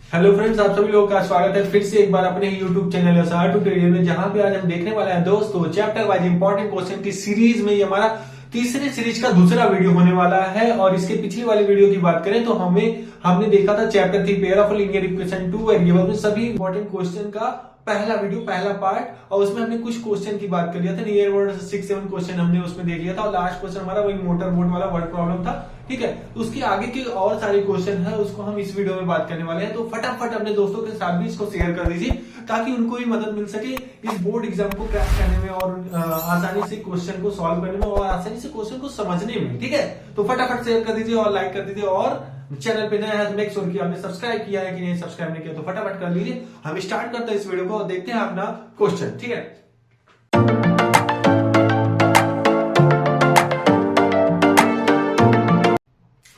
Hello friends, आप सभी लोगों का स्वागत है फिर से एक बार अपने ही यूट्यूब चैनल SR ट्यूटोरियल में, जहां पे आज हम देखने वाले हैं दोस्तों चैप्टर वाइज इंपॉर्टेंट क्वेश्चन की सीरीज में। ये हमारा तीसरे सीरीज का दूसरा वीडियो होने वाला है। और इसके पिछली वाली वीडियो की बात करें तो हमने देखा था chapter 3 pair of linear equation 2 variable में सभी इंपॉर्टेंट क्वेश्चन का पहला वीडियो, पहला पार्ट। और उसमें हमने कुछ क्वेश्चन की बात कर लिया था, नियर वर्ड 6-7 क्वेश्चन हमने उसमें देख लिया था। और लास्ट क्वेश्चन हमारा वही मोटर बोट वाला वर्ड प्रॉब्लम था, ठीक है। उसके आगे के और सारे क्वेश्चन है उसको हम इस वीडियो में बात करने वाले हैं। तो फटाफट अपने दोस्तों के साथ भी इसको शेयर कर दीजिए ताकि उनको भी मदद मिल सके इस बोर्ड एग्जाम को क्रैक करने में और आसानी से क्वेश्चन को सॉल्व करने में और आसानी से क्वेश्चन को समझने में, ठीक है। तो फटाफट शेयर कर दीजिए और लाइक कर दीजिए। और चैनल पे नया है तो मेक श्योर कि आपने सब्सक्राइब किया है कि नहीं, सब्सक्राइब नहीं किया तो फटाफट कर लीजिए। हम स्टार्ट करते हैं इस वीडियो को और देखते हैं अपना क्वेश्चन, ठीक है।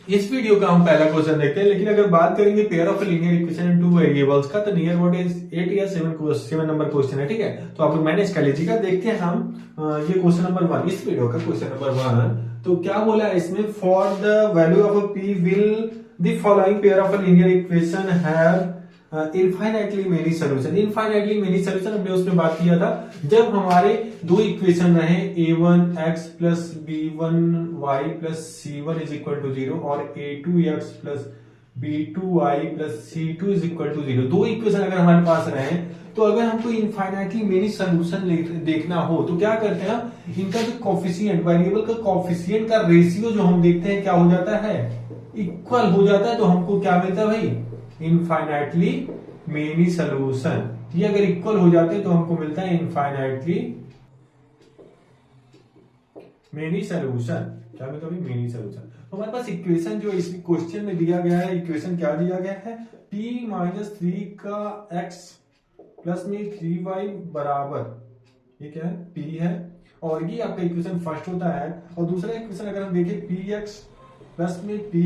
इस वीडियो का हम पहला क्वेश्चन देखते हैं, लेकिन अगर बात करेंगे pair of linear equation in 2 variables का, तो नियर वर्ड इज 8 या 7 नंबर क्वेश्चन है, ठीक है। तो आप लोग मैनेज कर लीजिएगा। देखते हैं हम ये क्वेश्चन नंबर 1, इस वीडियो का क्वेश्चन नंबर 1। तो क्या बोला है इसमें, for the value of P will the following pair of linear equation have infinitely many solution. Infinitely many solution हमने उसमें बात किया था जब हमारे दो इक्वेशन रहे a1x plus b1y plus c1 is equal to 0 और a2x plus b2y plus c2 is equal to 0। दो इक्वेशन अगर हमारे पास रहे तो अगर हमको इनफाइनाइटली मेनी सॉल्यूशन देखना हो तो क्या करते हैं, इनका जो कोफिशिएंट, वेरिएबल का कोफिशिएंट का रेशियो जो हम देखते हैं क्या हो जाता है, इक्वल हो जाता है। तो हमको क्या मिलता है भाई, इनफाइनाइटली मेनी सॉल्यूशन। ये अगर इक्वल हो जाते हैं तो हमको मिलता है इनफाइनाइटली मेनी सॉल्यूशन। क्या मिलता है, मेनी सॉल्यूशन। तो हमारे पास इक्वेशन जो इस क्वेश्चन में दिया गया है, इक्वेशन क्या दिया गया है, p माइनस 3 का x प्लस में 3y बराबर, ये क्या है, p है। और ये आपका इक्वेशन फर्स्ट होता है। और दूसरा इक्वेशन अगर हम देखें px प्लस में py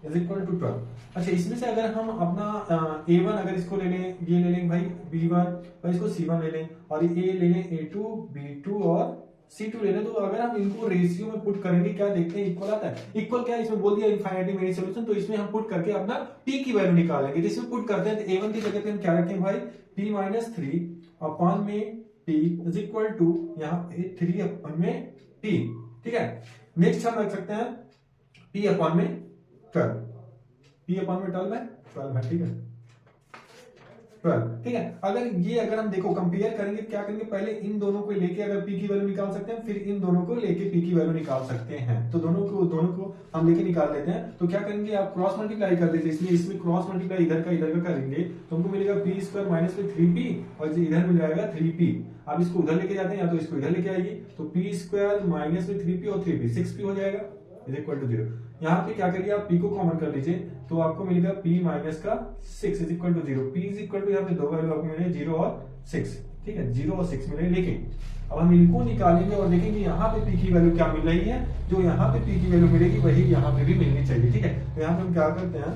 इज इक्वल टू 12। अच्छा, इसमें से अगर हम अपना a1 अगर इसको ले लें, ये ले लें भाई b1 और इसको c1 ले लें, और ये ले लें a2 b2 और c2 ले लें, तो अगर हम इनको रेशियो में पुट करेंगे क्या देखते हैं, इक्वल आता है। इक्वल क्या है, इसमें बोल दिया इनफाइनाइटली मेनी सॉल्यूशन, तो इसमें हम पुट करके अपना p की वैल्यू निकालेंगे। तो इसमें पुट करते हैं तो a1 की जगह पे हम क्या रखें भाई, p माइनस 3 अपॉन में p इज इक्वल टू यहाँ 3 अपॉन में p, ठीक है। नेक्स्ट हम रख सकते हैं p अपॉन में 12, p अपॉन में 12 है, ठीक है, 12, ठीक है। अगर हम देखो कंपेयर करेंगे क्या करेंगे, पहले इन दोनों को लेके अगर p की वैल्यू निकाल सकते हैं, फिर इन दोनों को लेके p की वैल्यू निकाल सकते हैं। तो दोनों को हम लेके निकाल लेते हैं। तो क्या करेंगे, आप क्रॉस मल्टीप्लाई कर देते हैं, इसलिए इसमें क्रॉस मल्टीप्लाई इधर का करेंगे तो हमको मिलेगा p स्क्वायर माइनस में 3p और इधर मिल जाएगा 3p। आप इसको उधर लेके जाते हैं या तो इसको इधर लेके आइए, तो p स्क्वायर माइनस में 3p और 3p 6p हो जाएगा इज इक्वल टू 0। यहाँ पे क्या करिए, आप p को कॉमन कर लीजिए तो आपको मिलेगा p माइनस का 6 is equal to 0। p is equal to यहाँ पे दो वैल्यू आपको मिले 0 और 6, ठीक है, 0 और 6 मिले। लेकिन अब हम इनको निकालेंगे और देखेंगे यहाँ पे p की वैल्यू क्या मिल रही है, जो यहाँ पे p की वैल्यू मिलेगी वही यहाँ पे भी मिलनी चाहिए, ठीक है। तो यहाँ पे हम क्या करते हैं,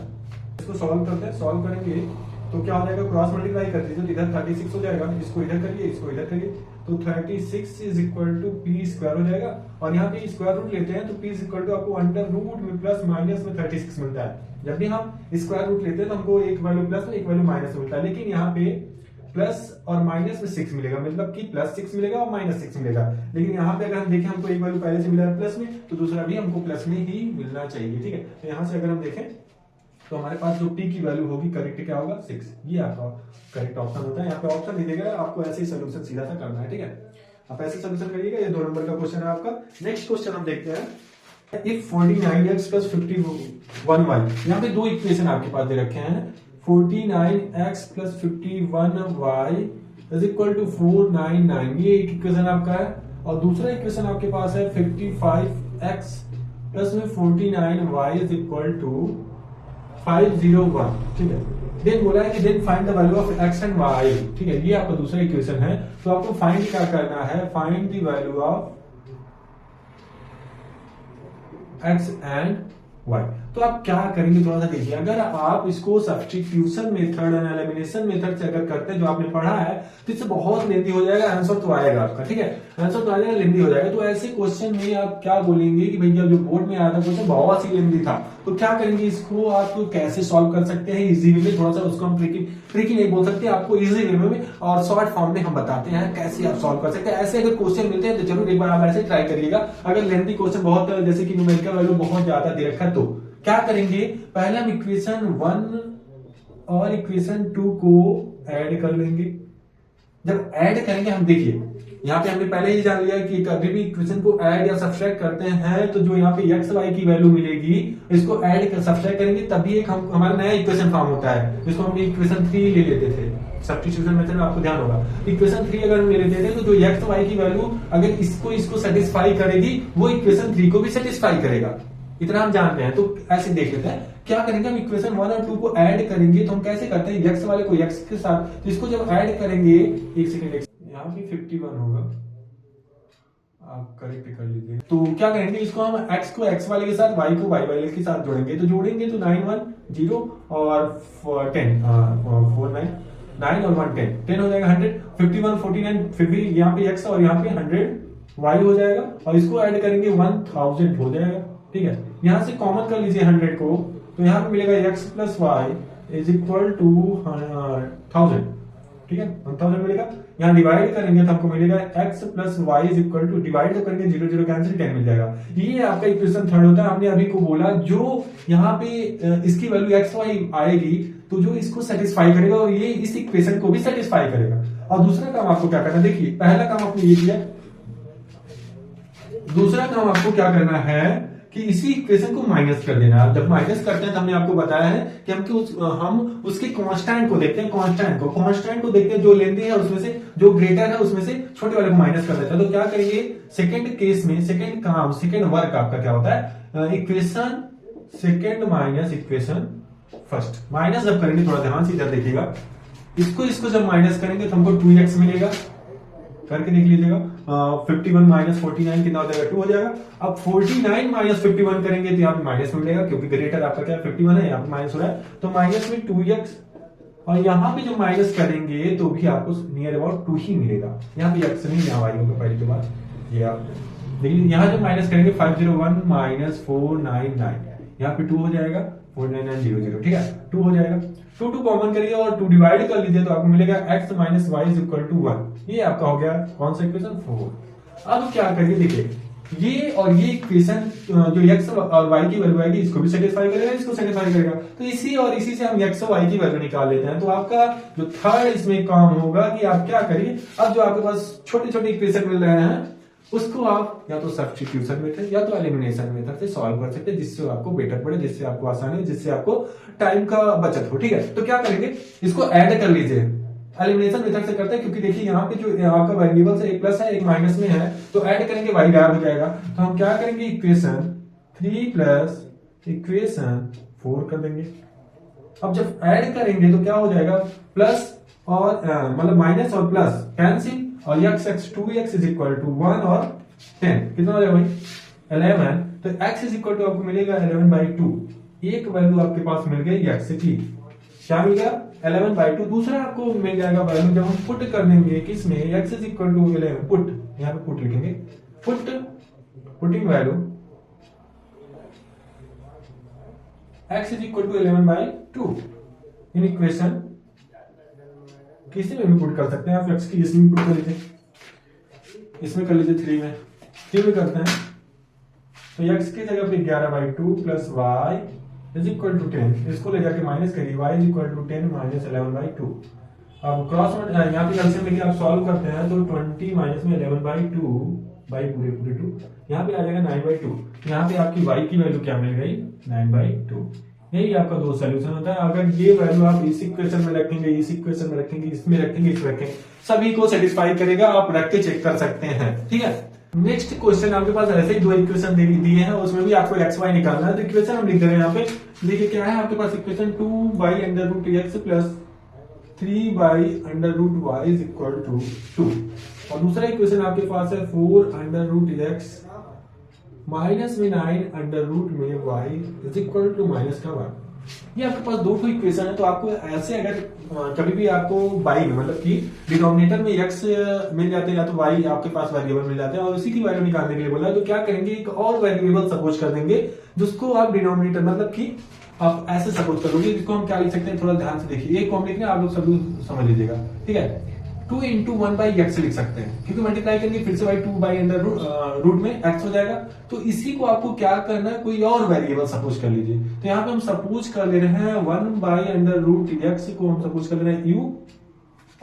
इसको सॉल्व करते हैं। सॉल्व करेंगे तो क्या हो जाएगा, क्रॉस मल्टीप्लाई कर दीजिए तो इधर 36 हो जाएगा, इसको इधर करिए, इसको इधर करिए, तो 36 is equal to p square हो जाएगा। और यहाँ पे स्क्वायर रूट लेते हैं तो p इज इक्वल टू आपको अंडर रूट में प्लस माइनस में 36 मिलता है। जब भी हम स्क्वायर रूट लेते हैं तो हमको एक वैल्यू प्लस में एक वैल्यू माइनस मिलता है, लेकिन यहाँ पे प्लस और माइनस में 6 मिलेगा, मतलब कि प्लस 6 मिलेगा और माइनस 6 मिलेगा। लेकिन यहाँ पे अगर हम देखें, हमको एक वैल्यू पहले से मिला है प्लस में, तो दूसरा भी हमको प्लस में ही मिलना चाहिए, ठीक है। तो यहाँ से अगर हम देखें तो हमारे पास जो p की वैल्यू होगी करेक्ट क्या होगा, 6। ये आपका करेक्ट ऑप्शन होता है। यहाँ पे ऑप्शन नहीं देगा, आपको ऐसे ही सोल्यूशन सीधा सा करना है, ठीक है। आप ऐसे सोल्यूशन करिएगा। ये 2 नंबर का क्वेश्चन है आपका। नेक्स्ट क्वेश्चन हम देखते हैं, इफ 49x प्लस 51y, यहाँ पे दो इक्वेशन आपके पास दे रखे हैं, 49x plus 51y is equal to 499, ये एक इक्वेशन आपका है। और दूसरा इक्वेशन आपके पास है 55x प्लस में 49y इज इक्वल टू 501, ठीक है। देन बोला है कि then find the value of x and y, ठीक है। ये आपका दूसरा इक्वेशन है। तो आपको फाइंड क्या करना है, find the value of x and y। तो आप क्या करेंगे थोड़ा सा देखिए। अगर आप इसको substitution method and elimination method से अगर करते हैं जो आपने पढ़ा है तो इससे बहुत लेंदी हो जाएगा, आंसर तो आएगा आपका, ठीक है, आंसर तो आ जाएगा, लेंदी हो जाएगा। तो ऐसे क्वेश्चन में आप क्या बोलेंगे कि भैया जो बोर्ड में आया था क्वेश्चन बहुत ही लेंदी था, तो क्या करेंगे, इसको आप कैसे सॉल्व कर सकते हैं इजी वे में। थोड़ा सा उसको हम ट्रिकी नहीं बोल सकते, आपको इजी वे में और शॉर्ट फॉर्म में हम बताते हैं कैसे आप सॉल्व कर सकते हैं। ऐसे अगर क्वेश्चन मिलते हैं तो जरूर एक बार आप ऐसे ट्राई करिएगा। अगर लेंथी क्वेश्चन बहुत जैसे कि न्यूमेरिकल वैल्यू बहुत ज्यादा दे रखा है तो क्या करेंगे, पहले हम इक्वेशन 1 और इक्वेशन 2 को ऐड कर लेंगे। जब ऐड करेंगे हम देखिए यहाँ पे हमने पहले ही जान लिया कि कभी भी इक्वेशन को ऐड या सब्सट्रैक्ट करते हैं तो जो यहाँ पे एक्स वाई की वैल्यू मिलेगी इसको ऐड कर सब्सट्रैक्ट करेंगे तभी एक हमारा नया इक्वेशन फॉर्म होता है, जिसको हम इक्वेशन 3 ले लेते थे। सब्स्टिट्यूशन मेथड में आपको ध्यान होगा, इक्वेशन 3 अगर हम ले लेते थे तो जो एक्स वाई की वैल्यू अगर इसको सेटिस्फाई करेगी वो इक्वेशन 3 को भी सेटिस्फाई करेगा, इतना हम जानते हैं। तो ऐसे देख लेते हैं क्या करेंगे, हम इक्वेशन 1 और 2 को ऐड करेंगे। तो हम कैसे करते हैं, एक्स वाले को एक्स के साथ, तो इसको जब ऐड करेंगे, एक सेकंड, यहाँ पे 51 होगा, आप करेक्ट कर लीजिए। तो क्या करेंगे, इसको हम x को x वाले के साथ, y को y वाले के साथ जोड़ेंगे। तो जोड़ेंगे तो 9 1 0 और 10 4 9 9 और 1 10 10 हो जाएगा 100, 51 49, फिर भी यहाँ पे x और यहाँ पे 100 y हो जाएगा और इसको ऐड करेंगे 1000 हो जाएगा, ठीक है। यहाँ से कॉमन कर लीजिए 100 को, तो यहाँ पे मिलेगा x plus Y is equal to 1000, ठीक है, 1000 मिलेगा। यहाँ डिवाइड करेंगे तो हमको मिलेगा x plus Y is equal to, divide तो करेंगे 0 0 कैंसिल 10 मिल जाएगा। ये आपका इक्वेशन 3 होता है। हमने अभी को बोला जो यहाँ पे इसकी वैल्यू x y आएगी तो जो इसको सेटिस्फाई करेगा और ये इस इक्वेशन को भी सेटिस्फाई करेगा। और दूसरा काम आपको क्या करना है, देखिए पहला काम आपने ये किया, दूसरा काम आपको क्या करना है कि इसी इक्वेशन को माइनस कर देना है। जब माइनस करते हैं तो हमने आपको बताया है कि हम उसके कांस्टेंट को देखते हैं, कांस्टेंट को देखते हैं, जो लेंदी है उसमें से, जो ग्रेटर है उसमें से छोटे वाले को माइनस कर देते हैं। तो क्या करिए, सेकंड केस में सेकंड वर्क आपका क्या होता है, equation second minus equation first. Minus जब करेंगे थोड़ा ध्यान से इधर देखिएगा, इसको जब माइनस करेंगे तो हमको 2x मिलेगा, करके देख लीजिएगा। 51 माइनस 49 कितना हो जाएगा, 2 हो जाएगा। अब 49 माइनस 51 करेंगे तो यहाँ पे माइनस मिलेगा, क्योंकि ग्रेटर आपका क्या 51 है, यहाँ पे माइनस हो रहा है, तो माइनस में 2x, और यहाँ पे जो माइनस करेंगे तो भी आपको नियर अबाउट 2 ही मिलेगा। यहाँ पे x नहीं, यहाँ y होगा पहली बात, ये आप देखिए। यहाँ जब माइनस करेंगे 501 माइनस 499, यहाँ पे 2 हो जाएगा, 49900, ठीक है, 2 हो जाएगा। 2 कॉमन करिए और 2 डिवाइड कर लीजिए तो आपको मिलेगा x minus Y is equal to 1। ये आपका हो गया कौन सा इक्वेशन, 4। अब क्या करिए, देखिए ये और ये इक्वेशन जो x और y की वैल्यू आएगी इसको भी सेटिस्फाई करेगा, इसको सेटिस्फाई करेगा, तो इसी और इसी से हम x और y की वैल्यू निकाल लेते हैं। तो आपका जो थर्ड इसमें काम होगा कि आप क्या करिए, अब जो आपके पास छोटे छोटे इक्वेशन मिल रहे हैं उसको आप या तो सब्स्टिट्यूशन मेथड या तो एलिमिनेशन मेथड से सॉल्व कर सकते हैं, जिससे आपको बेटर पड़े, जिससे आपको आसानी, जिससे आपको टाइम का बचत हो, ठीक है। तो क्या करेंगे, इसको ऐड कर लीजिए, एलिमिनेशन मेथड से करते हैं, क्योंकि देखिए यहाँ पे जो आपका वेरिएबल्स है, एक प्लस है एक माइनस में है, तो ऐड करेंगे y गायब हो जाएगा। तो हम क्या करेंगे, इक्वेशन 3 प्लस इक्वेशन 4 कर देंगे। अब जब ऐड करेंगे तो क्या हो जाएगा, प्लस और मतलब माइनस और प्लस कैंसिल, और x 2x is equal to 1 और 10 कितना हो जाएगा भाई, 11। तो x इज इक्वल टू आपको मिलेगा 11/2, एक वैल्यू आपके पास मिल गई x की, क्या मिल गया 11/2। दूसरा आपको मिल जाएगा वैल्यू जब हम पुट कर देंगे किसमें, x is equal to 11, put, यहाँ पे पुट लिखेंगे, putting value x is equal to 11/2 in equation, किसी में भी पुट कर सकते हैं आप, x की इसमें पुट कर लीजिए, इसमें कर लीजिए 3 में, 3 में करते हैं तो x की जगह पे 11/2 plus y is equal to 10, इसको ले जाके माइनस करिए, y is equal to 10 minus 11/2। अब क्रॉस यहाँ पे एलसीएम लेके आप सॉल्व करते हैं तो 20 माइनस में 11/2 बाई पूरे 2, यहाँ पे आ जाएगा 9/2। यहाँ पे आपकी y की वैल्यू क्या मिल गई, 9/2। यही आपका दो सोल्यूशन होता है। अगर ये वैल्यू आप इस इक्वेशन में रखेंगे, इस इक्वेशन में रखेंगे, इसमें रखेंगे, इसमें रखेंगे, सभी को सेटिस्फाई करेगा, आप रख के चेक कर सकते हैं, ठीक है। नेक्स्ट क्वेश्चन आपके पास ऐसे ही 2 इक्वेशन दिए हैं, उसमें भी आपको एक्स वाई निकालना है। तो इक्वेशन हम लिख दे रहे हैं यहाँ पे, देखिए क्या है आपके पास equation 2/√x plus 3/√y is equal to 2, और दूसरा इक्वेशन आपके पास है 4/√x माइनस में 9 अंडर रूट में y is equal to minus का 1। ये आपके पास दो ठो इक्वेशन है, तो आपको ऐसे अगर कभी भी आपको y में मतलब कि डिनोमिनेटर में x मिल जाते हैं या तो y आपके पास वेरिएबल मिल जाते हैं और उसी की वैल्यू निकालने के लिए बोला है, तो क्या करेंगे एक और वेरिएबल सपोज कर देंगे जिसको आप डिनोमिनेटर मतलब कि आप ऐसे सपोज करोगे, जिसको हम क्या लिख सकते हैं, थोड़ा ध्यान से देखिए, एक कॉम लिखने आप लोग सब लोग समझ लीजिएगा, ठीक है। 2 इंटू 1 बाई एक्स लिख सकते हैं, क्योंकि मल्टीप्लाई करेंगे फिर से बाई 2 बाई अंडर रूट में x हो जाएगा। तो इसी को आपको क्या करना है, कोई और वेरिएबल सपोज कर लीजिए। तो यहाँ पे हम सपोज कर ले रहे हैं 1 बाई अंडर रूट x को हम सपोज कर ले रहे हैं u,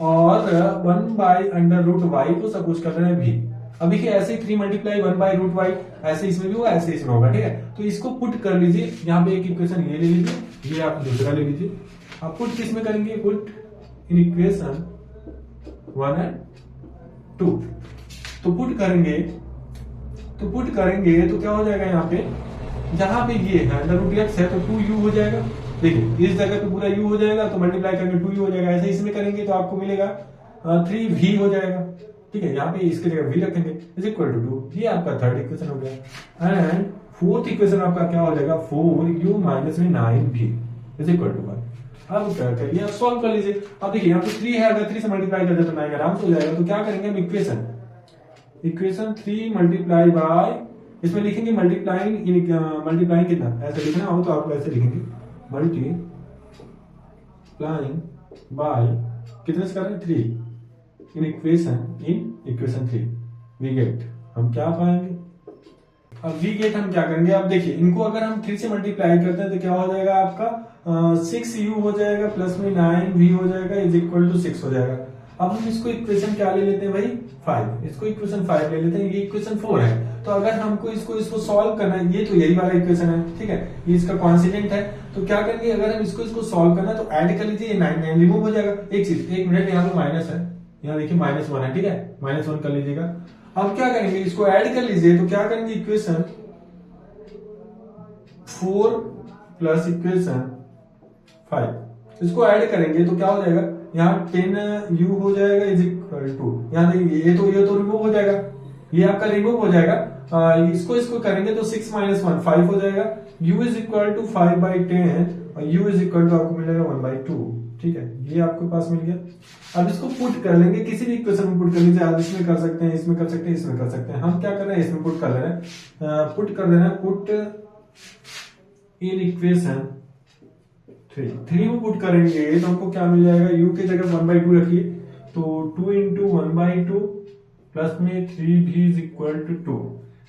और 1 बाई अंडर रूट y को सपोज कर रहे हैं v। अब देखिए ऐसे 3 मल्टीप्लाई 1 बाई रूट y, ऐसे इसमें भी होगा ऐसे इसमें होगा, ठीक है। तो इसको पुट कर लीजिए, यहाँ पे एक इक्वेशन ये ले लीजिए, ये आप दूसरा ले लीजिए। आप पुट किस में करेंगे, पुट इन इक्वेशन 1 एंड 2। तो पुट करेंगे तो क्या हो जाएगा, यहाँ पे जहां पे ये है अंडर रूट x है तो 2u हो जाएगा। देखिए इस जगह पे पूरा u हो जाएगा, तो मल्टीप्लाई करके 2u हो जाएगा। ऐसे इसमें करेंगे तो आपको मिलेगा 3v हो जाएगा, ठीक है। यहाँ पे इसके जगह v रखेंगे इज इक्वल टू 2। ये आपका थर्ड इक्वेशन हो गया। एंड फोर्थ इक्वेशन आपका क्या हो जाएगा, 4u माइनस में 9v इज इक्वल टू 1। अब क्या करिए, आप सॉल्व कर लीजिए। अब देखिए यहाँ पे 3 है, अगर 3 से मल्टीप्लाई कर दे तो 9 आराम से हो जाएगा। तो क्या करेंगे हम, इक्वेशन 3 मल्टीप्लाई बाय, इसमें लिखेंगे मल्टीप्लाइंग कितना, ऐसे लिखना हो तो आप ऐसे लिखेंगे मल्टीप्लाइंग बाय कितने से कर रहे हैं 3 इन इक्वेशन 3 वी गेट, हम क्या पाएंगे। अब वी गेट हम क्या करेंगे, अब देखिए इनको अगर हम 3 से मल्टीप्लाई करते हैं तो क्या हो जाएगा आपका 6u हो जाएगा प्लस में 9v हो जाएगा इज इक्वल टू 6 हो जाएगा। अब हम इसको इक्वेशन क्या ले लेते हैं भाई 5, इसको इक्वेशन 5 ले लेते हैं, ये इक्वेशन 4 है। तो अगर हमको इसको सॉल्व करना है, ये तो यही वाला इक्वेशन है, ठीक है, ये इसका कॉन्स्टेंट है। तो क्या करेंगे, अगर हम इसको सॉल्व करना है तो ऐड कर लीजिए, 9 रिमूव हो जाएगा। एक चीज, एक मिनट, यहाँ पे माइनस है, यहाँ देखिए -1 है, ठीक है, -1 कर लीजिएगा। अब क्या करेंगे, इसको ऐड कर लीजिए, तो क्या करेंगे इक्वेशन 4 प्लस इक्वेशन 5 इसको ऐड करेंगे तो क्या हो जाएगा, यहाँ 10u हो जाएगा इज इक्वल टू, यहाँ देखिए ये तो रिमूव हो जाएगा, ये आपका रिमूव हो जाएगा। इसको करेंगे तो 6 माइनस 1 5 हो जाएगा। u इज इक्वल टू 5/10 और u इज इक्वल टू आपको मिलेगा 1/2, ठीक है, ये आपके पास मिल गया। अब इसको पुट कर लेंगे, किसी भी इक्वेशन में पुट कर लीजिए, आप इसमें कर सकते हैं, इसमें कर सकते हैं, इसमें कर सकते हैं। हम क्या कर रहे हैं, इसमें पुट कर ले रहे हैं, पुट कर देना है, पुट इन इक्वेशन 3 में पुट करेंगे तो हमको क्या मिल जाएगा, u की जगह 1/2 रखिए, तो 2 इंटू 1/2 प्लस में 3v इज इक्वल टू 2।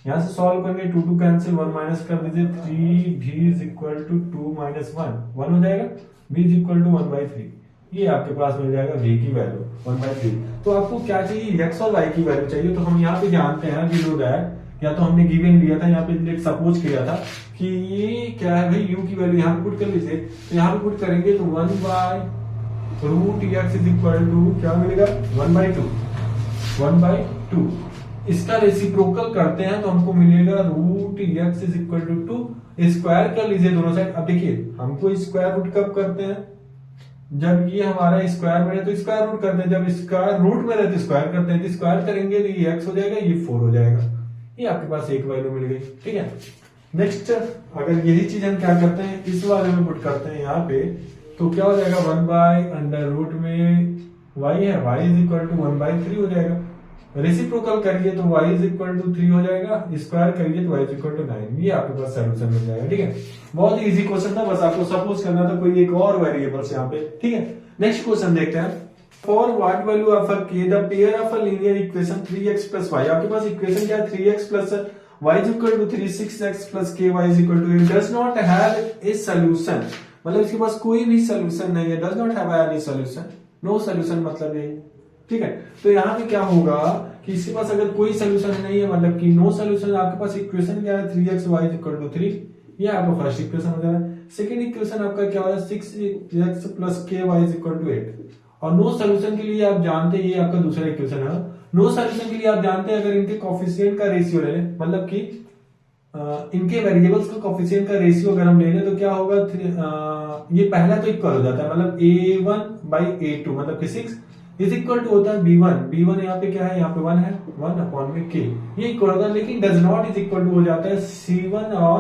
यहां से सॉल्व करेंगे, 2 कैंसिल, 1 माइनस कर दीजिए, 3v is equal to 2 minus 1 हो जाएगा, v इज इक्वल टू 1/3। ये आपके पास मिल जाएगा v की वैल्यू 1/3। तो आपको क्या चाहिए, x और y की वैल्यू चाहिए। तो हम यहाँ पे जानते हैं बिलो दैट, या तो हमने गिवन लिया था, यहाँ पे सपोज किया था कि ये क्या है भाई, u की वैल्यू यहाँ पे पुट कर लीजिए। तो यहाँ पे पुट करेंगे तो 1/√x इज इक्वल टू क्या मिलेगा, 1/2। इसका रेसिप्रोकल करते हैं तो हमको मिलेगा √x is equal to 2। Square कर लीजिए दोनों साइड। अब देखिए हमको स्क्वायर रूट कब करते हैं, जब ये हमारा स्क्वायर में है तो स्क्वायर रूट करते हैं, जब स्क्वायर रूट में रहते तो स्क्वायर करते हैं। तो स्क्वायर करेंगे तो ये x हो जाएगा, ये 4 हो जाएगा। ये आपके पास एक वैल्यू मिल गई, ठीक है। नेक्स्ट अगर यही चीज हम क्या करते हैं, इस वाले में पुट करते हैं यहाँ पे, तो क्या हो जाएगा, 1/√में y है, y इज इक्वल टू 1/3 हो जाएगा। रेसिप्रोकल करिए तो y इज इक्वल टू 3 हो जाएगा, स्क्वायर करिए तो y इज इक्वल टू 9। ये आपके पास सोल्यूशन मिल जाएगा, ठीक है। बहुत ही इजी क्वेश्चन था, बस आपको सपोज करना था कोई एक और वेरिएबल्स यहाँ पे, ठीक है। नेक्स्ट क्वेश्चन देखते हैं। For what value of a k the pair of a linear equation 3x plus y, आपके पास इक्वेशन क्या है, 3x plus y is equal to 3, 6x plus ky is equal to 8, does not have a solution, मतलब इसके पास कोई भी solution नहीं है। Does not have any solution, no solution मतलब ये, ठीक है। तो यहाँ पे क्या होगा कि इसके पास अगर कोई सॉल्यूशन नहीं है, मतलब कि नो सॉल्यूशन, आपके पास इक्वेशन क्या है, 3x y is equal to 3, ये आपका फर्स्ट इक्वेशन हो जाएगा। सेकंड इक्वेशन आपका क्या होगा, 6x plus ky is equal to 8। और नो सॉल्यूशन के लिए आप जानते हैं, ये आपका दूसरा इक्वेशन है। नो सॉल्यूशन के लिए आप जानते हैं, अगर इनके कोफिशिएंट का रेशियो ले लें, मतलब कि इनके वेरिएबल्स का कोफिशिएंट का रेशियो अगर हम ले लें तो क्या होगा, ये पहला तो इक्वल हो जाता है, मतलब a1/a2 मतलब कि 6, इज इक्वल टू होता है b1, b1 यहाँ पे क्या है, यहाँ पे 1 है, 1 अपॉन में k, ये इक्वल होता है, लेकिन does not is equal to हो जाता है c1 और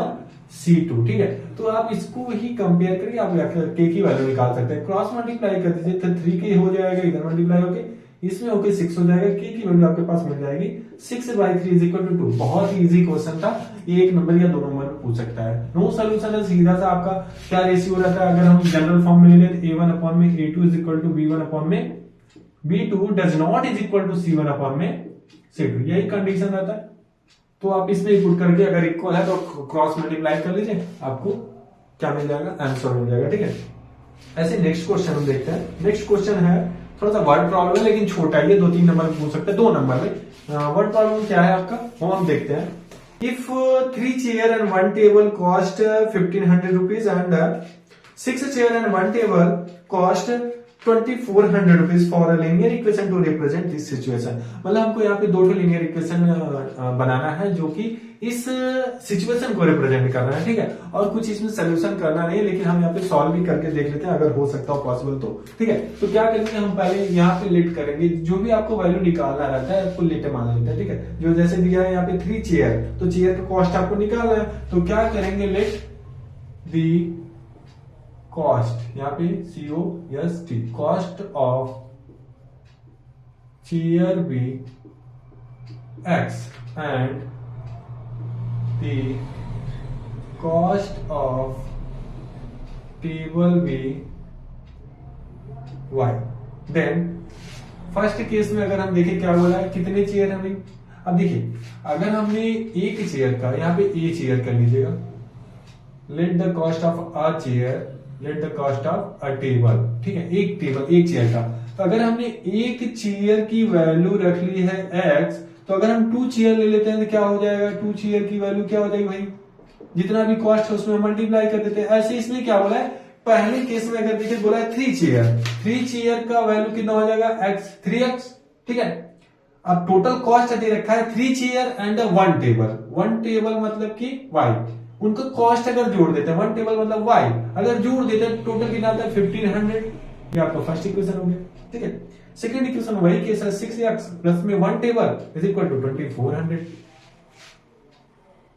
c2, ठीक है। तो आप इसको ही कंपेयर करिए, आप k की वैल्यू निकाल सकते हैं, क्रॉस मल्टीप्लाई कर दीजिए तो 3k हो जाएगा, इधर मल्टीप्लाई होके इसमें होके 6 हो जाएगा, k की वैल्यू आपके पास मिल जाएगी 6/3 इज इक्वल टू 2। बहुत ही इजी क्वेश्चन था, ये 1 नंबर या 2 नंबर में पूछ सकता है। नो सोल्यूशन है, सीधा सा आपका क्या रेशियो रहता है, अगर हम जनरल फॉर्म में ले लें तो a1 अपॉन में a2 is equal to b1 upon में b2 does not is equal to c1 upon में c2, यही कंडीशन रहता है। तो आप इसमें पुट करके अगर इक्वल है तो क्रॉस मल्टीप्लाई कर लीजिए, आपको क्या मिल जाएगा, आंसर मिल जाएगा, ठीक है। ऐसे नेक्स्ट क्वेश्चन हम देखते हैं। नेक्स्ट क्वेश्चन है थोड़ा सा वर्ड प्रॉब्लम है, लेकिन छोटा है, ये 2-3 नंबर में पूछ सकते हैं, 2 नंबर में। वर्ड प्रॉब्लम क्या है आपका, वो हम देखते हैं। If 3 chair and 1 table cost 1500 rupees and 6 chair and 1 table cost 2400 rupees for a linear equation two represent this situation. मतलब हमको यहाँ पे 2 लीनियर इक्वेशन बनाना है जो कि इस सिचुएशन को रिप्रेजेंट करना है, ठीक है। और कुछ इसमें सोल्यूशन करना नहीं है, लेकिन हम यहाँ पे सॉल्व भी करके देख लेते हैं अगर हो सकता हो पॉसिबल तो, ठीक है। तो क्या करेंगे, हम पहले यहाँ पे लेट करेंगे, जो भी आपको वैल्यू निकालना रहता है आपको लेट मान लेते हैं, ठीक है। जो जैसे दिया है यहाँ पे 3 चेयर, तो चेयर का कॉस्ट आपको निकालना है, तो क्या करेंगे, लेट दी कॉस्ट, यहाँ पे COST, cost of chair be X and the cost of table be Y। Then first case में अगर हम देखें क्या बोला है, कितने चेयर है भाई। अब देखिए अगर हमने एक चेयर का, यहाँ पे A चेयर कर लीजिएगा, let the cost of a chair, let the cost of a table, ठीक है, एक टेबल एक चेयर का। तो अगर हमने एक चेयर की वैल्यू रख ली है x, तो अगर हम 2 चेयर ले लेते हैं तो क्या हो जाएगा, 2 चेयर की वैल्यू क्या हो जाएगी भाई, जितना भी कॉस्ट है उसमें मल्टीप्लाई कर देते हैं। ऐसे इसमें क्या बोला है, पहले केस में अगर देखिए बोला है 3 चेयर का वैल्यू कितना हो जाएगा x, 3x, ठीक है। अब टोटल कॉस्ट दे रखा है 3 चेयर एंड 1 टेबल, 1 टेबल मतलब कि y, उनका कॉस्ट अगर जोड़ देते हैं 1 टेबल मतलब y, अगर जोड़ देते हैं टोटल कितना आता है 1500, ये आपका फर्स्ट इक्वेशन हो गया, ठीक है। सेकंड इक्वेशन वही केस है, 6x प्लस में 1 टेबल इज इक्वल टू 2400,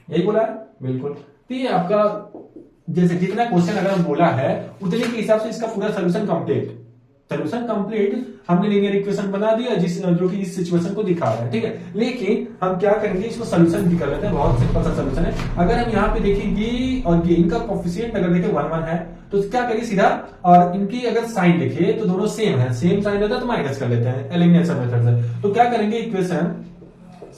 यही बोला है बिल्कुल। तो ये आपका जैसे जितना क्वेश्चन अगर हम बोला है उतने के हिसाब से इसका पूरा सोल्यूशन कंप्लीट हमने लीनियर इक्वेशन बना दिया जो कि इस सिचुएशन को दिखा रहा है, ठीक है। लेकिन हम क्या करेंगे, इसको सोल्यूशन भी कर लेते हैं, बहुत सिंपल सा सोल्यूशन है। अगर हम यहाँ पे देखें ये और ये, इनका कोफिशिएंट अगर देखें 1 है, तो क्या करिए सीधा, और इनकी अगर साइन लिखे तो दोनों सेम है, सेम साइन रहता है तो माइनस कर लेते हैं एलिमिनेशन मेथड से। तो क्या करेंगे, equation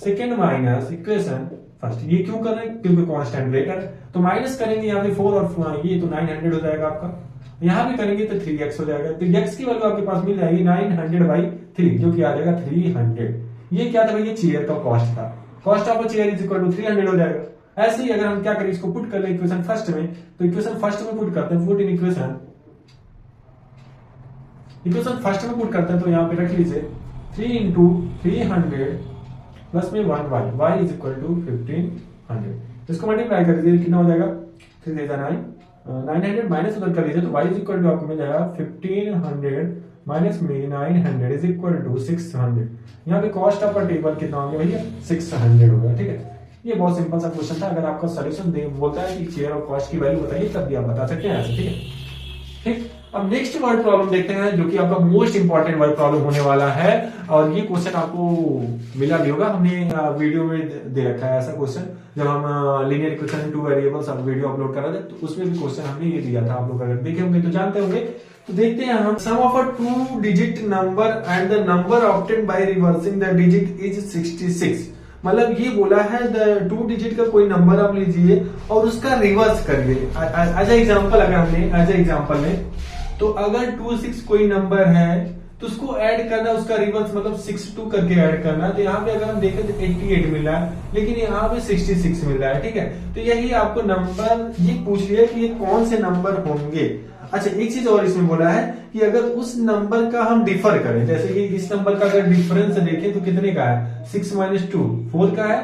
second minus equation first, ये क्यों कर रहे हैं, क्योंकि कांस्टेंट ग्रेटर है, तो माइनस करेंगे यहाँ पे 4 और ये तो 900 हो जाएगा आपका, यहां भी करेंगे तो 3x हो जाएगा, तो x की वैल्यू आपके पास मिल जाएगी 900/3 जो कि आ जाएगा 300। ये क्या था भाई, ये चेयर का कॉस्ट था, cost of a chair is equal to 300 हो जाएगा। ऐसे ही अगर हम क्या करें, इसको पुट कर ले इक्वेशन फर्स्ट में, तो इक्वेशन फर्स्ट में पुट करते हैं, पुट इन इक्वेशन फर्स्ट में पुट करते हैं, तो यहाँ पे रख लीजिए 3 इंटू 300 प्लस में 1y, y is equal to 1500। इसको मल्टीप्लाई कर दीजिए, कितना हो जाएगा 3 900 माइनस उधर कर लीजिए, तो y इज इक्वल टू आपको मिल जाएगा 1500 माइनस में 900 इज इक्वल टू 600। यहाँ पे कॉस्ट ऑफ अ टेबल कितना हो गया भैया, 600 होगा, ठीक है। ये बहुत सिंपल सा क्वेश्चन था, अगर आपका सोल्यूशन बोलता है कि चेयर और कॉस्ट की वैल्यू बताइए तब भी आप बता सकते हैं ऐसे, ठीक है। ठीक, अब नेक्स्ट वर्ड प्रॉब्लम देखते हैं जो कि आपका मोस्ट इंपॉर्टेंट वर्ड प्रॉब्लम होने वाला है, और ये क्वेश्चन आपको मिला भी होगा, हमने वीडियो में दे रखा है ऐसा क्वेश्चन, जब हम linear equation 2 variables video upload कर रहे थे तो उसमें भी क्वेश्चन हमने ये दिया था, आप लोग अगर देखे होंगे तो जानते होंगे। तो देखते हैं हम, sum of a 2 digit number and the number obtained by reversing the digit is 66। मतलब ये बोला है 2 डिजिट का कोई नंबर आप लीजिए और उसका रिवर्स करिए। एज एग्जांपल अगर हमने एज एग्जांपल में, तो अगर 26 कोई नंबर है तो उसको ऐड करना, उसका रिवर्स मतलब 62 करके ऐड करना। तो यहाँ पे अगर हम देखें तो 88 मिल रहा है, लेकिन यहाँ पे 66 मिल रहा है, ठीक है। तो यही आपको नंबर ये पूछ लिया कि ये कौन से नंबर होंगे। अच्छा, एक चीज और इसमें बोला है कि अगर उस नंबर का हम डिफर करें, जैसे कि इस नंबर का अगर डिफरेंस देखें तो कितने का है, 6 - 2 4 का है,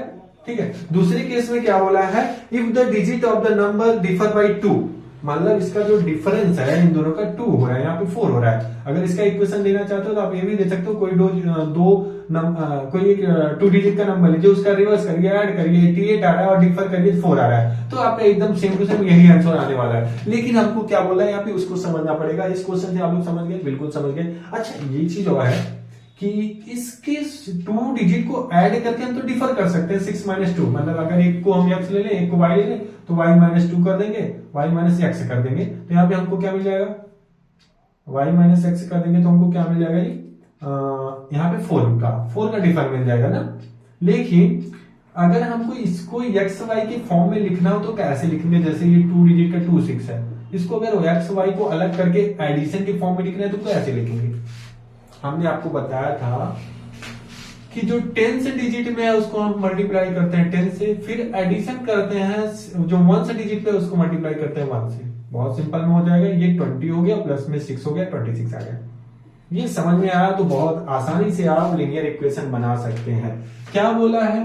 ठीक है। दूसरे केस में क्या बोला है, if the digit of the number differ by 2, मतलब इसका जो डिफरेंस है इन दोनों का 2 हो रहा है, यहाँ पे 4 हो रहा है। अगर इसका इक्वेशन देना चाहते हो तो आप ये भी दे सकते हो, कोई एक 2 डिजिट का नंबर लीजिए, उसका रिवर्स करिए, ऐड करिए, 88 आ रहा है और डिफर करिए 4 आ रहा है, तो आपका एकदम सेम टू सेम यही आंसर आने वाला है। लेकिन हमको क्या बोला है यहाँ पे, उसको समझना पड़ेगा। इस क्वेश्चन से आप लोग समझ गए, बिल्कुल समझ गए। अच्छा ये चीज और है कि इसके 2 डिजिट को ऐड करके हम तो डिफर कर सकते हैं 6 माइनस 2, मतलब अगर एक को हम x ले लें, एक को y ले लें, तो y माइनस 2 कर देंगे, y माइनस x कर देंगे, तो यहाँ पे हमको क्या मिल जाएगा, y माइनस x कर देंगे तो हमको क्या मिल जाएगा, यहाँ पे 4 का डिफर मिल जाएगा ना। लेकिन अगर हमको इसको एक्स वाई के फॉर्म में लिखना हो तो कैसे लिखेंगे, जैसे ये 2 डिजिट का 2 6 है, इसको अगर एक्स वाई को अलग करके एडिशन के फॉर्म में लिखना है तो कैसे लिखेंगे। हमने आपको बताया था कि जो 10 से डिजिट में है उसको हम मल्टीप्लाई करते हैं 10 से, फिर एडिशन करते हैं जो 1 से डिजिट पे उसको मल्टीप्लाई करते हैं 1 से। बहुत सिंपल में हो जाएगा, ये 20 हो गया, प्लस में 6 हो गया, 26 आ गया। ये समझ में आया तो बहुत आसानी से आप लीनियर इक्वेशन बना सकते हैं। क्या बोला है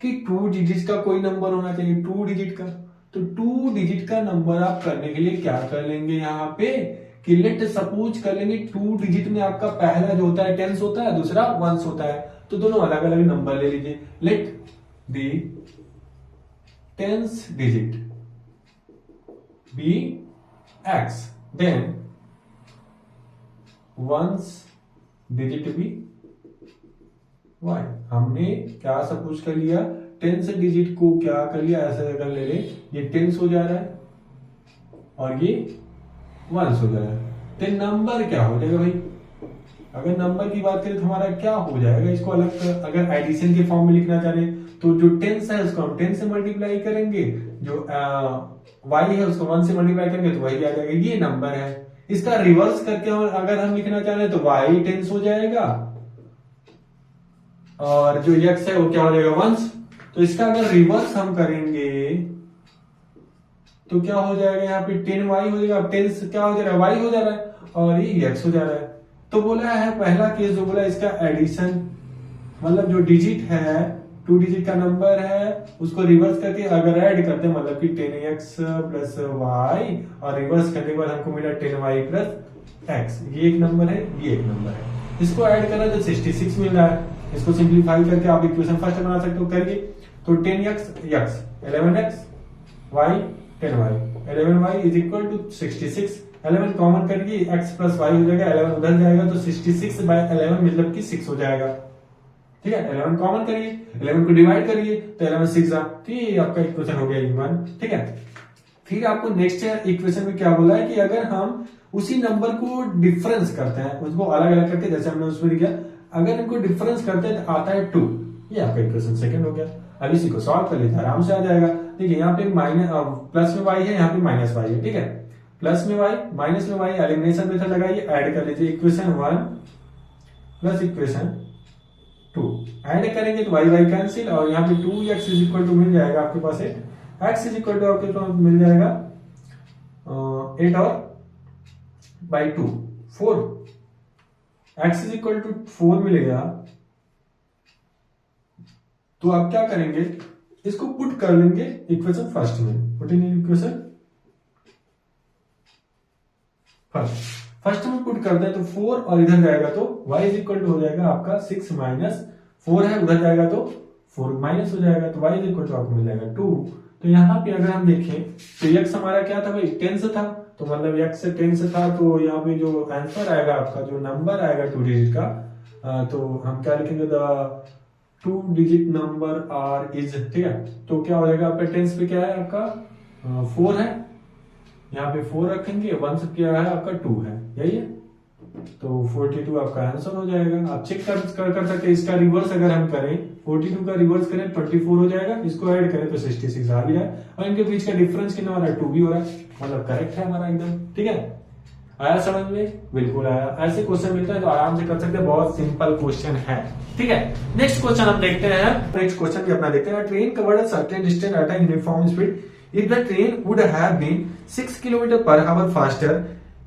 कि 2 डिजिट का कोई नंबर होना चाहिए, 2 डिजिट का, तो 2 डिजिट का नंबर आप करने के लिए क्या कर लेंगे यहाँ पे कि लेट सपोज कर लेंगे 2 डिजिट में आपका पहला जो होता है 10 होता है, दूसरा 1 होता है, तो दोनों अलग अलग नंबर ले लीजिए। Let the 10th digit be x, then 1st digit be y। हमने क्या सपोज कर लिया, 10th डिजिट को क्या कर लिया, ऐसे अगर ले ले, ये 10 हो जा रहा है और ये 1 हो जा रहा है, तो नंबर क्या हो जाएगा भाई। अगर नंबर की बात करें तो हमारा क्या हो जाएगा, इसको अलग अगर एडिशन के फॉर्म में लिखना चाह रहे तो जो 10 है उसको हम 10 से मल्टीप्लाई करेंगे, जो y है उसको 1 से मल्टीप्लाई करेंगे तो वही आ जाएगा, ये नंबर है। इसका रिवर्स करके अगर हम लिखना चाह रहे हैं तो y 10 हो जाएगा और जो x है वो क्या हो जाएगा 1। तो इसका अगर रिवर्स हम करेंगे तो क्या हो जाएगा, यहाँ पे 10y हो जाएगा, 10 क्या हो जा रहा है y हो जा रहा है और ये x हो जा रहा है। तो बोला है पहला केस जो बोला इसका एडिशन, मतलब जो डिजिट है 2 डिजिट का नंबर है उसको रिवर्स करके अगर ऐड करते हैं, मतलब कि 10x प्लस y और रिवर्स करने के बाद हमको मिला 10y प्लस x, ये एक नंबर है, ये एक नंबर है, इसको ऐड करना तो 66 मिल रहा है। इसको सिंप्लीफाई करके आप इक्वेशन फर्स्ट बना सकते हो, करिए तो 10x 11x y 10y 11y is equal to 66। 11 common करिए, x प्लस y हो जाएगा, 11 उधर जाएगा तो 66 बाय 11 मतलब कि 6 हो जाएगा। ठीक है, 11 कॉमन करिए, 11 को डिवाइड करिए तो 11 6 तो ये आपका इक्वेशन हो गया E1। ठीक है, फिर आपको नेक्स्ट इक्वेशन में क्या बोला है कि अगर हम उसी नंबर को डिफरेंस करते हैं, उसको अलग अलग करके, जैसे हमने उसमें किया, अगर इनको डिफरेंस करते हैं तो आता है 2, ये आपका इक्वेशन सेकंड हो गया। अब इसी को सॉल्व कर लीजिए, आराम से आ जाएगा। देखिए यहाँ पे माइनस प्लस में y है, यहाँ पे माइनस y है। ठीक है, प्लस में y माइनस में y, एलिमिनेशन मेथड लगाइए, ऐड कर लीजिए, इक्वेशन 1 प्लस इक्वेशन 2 ऐड करेंगे तो y कैंसिल और यहाँ पे 2x इज इक्वल टू मिल जाएगा आपके पास, x इज इक्वल टू आपके पास मिल जाएगा 8 और by 2 4, x is equal to 4 मिलेगा। तो आप क्या करेंगे, इसको पुट कर लेंगे इक्वेशन फर्स्ट में, पुट इन इक्वेशन फर्स्ट में पुट करते हैं तो 4 और इधर जाएगा तो y इज इक्वल टू हो जाएगा आपका 6 माइनस 4 है, उधर जाएगा तो 4 माइनस हो जाएगा तो y इज इक्वल टू आपको मिल जाएगा 2। तो यहाँ पे अगर हम देखें तो x हमारा क्या था भाई 10 था, तो मतलब x से 10 था, तो यहाँ पे जो आंसर आएगा आपका, जो नंबर आएगा 2 डिजिट का, तो हम क्या लिखेंगे, the 2 digit number are is. ठीक है, तो क्या हो जाएगा आपका 10 पे क्या है आपका 4 है, यहाँ पे 4 रखेंगे, 1 से क्या है आपका 2 है, यही है, तो 42 आपका आंसर हो जाएगा। आप चेक कर सकते हैं, इसका रिवर्स अगर हम करें 42 का रिवर्स करें 24 हो जाएगा, इसको ऐड करें तो 66 आ भी जाए, और इनके बीच का डिफरेंस कितना हो रहा है 2 भी हो रहा है, मतलब करेक्ट है हमारा एकदम। ठीक है, आया समझ में, बिल्कुल आया। ऐसे क्वेश्चन मिलता है तो आराम से कर सकते हैं, बहुत सिंपल क्वेश्चन है। ठीक है, नेक्स्ट क्वेश्चन हम देखते हैं, नेक्स्ट क्वेश्चन भी अपना देखते हैं। Train covered a certain distance at a uniform speed, if the train would have been 6 km per hour faster,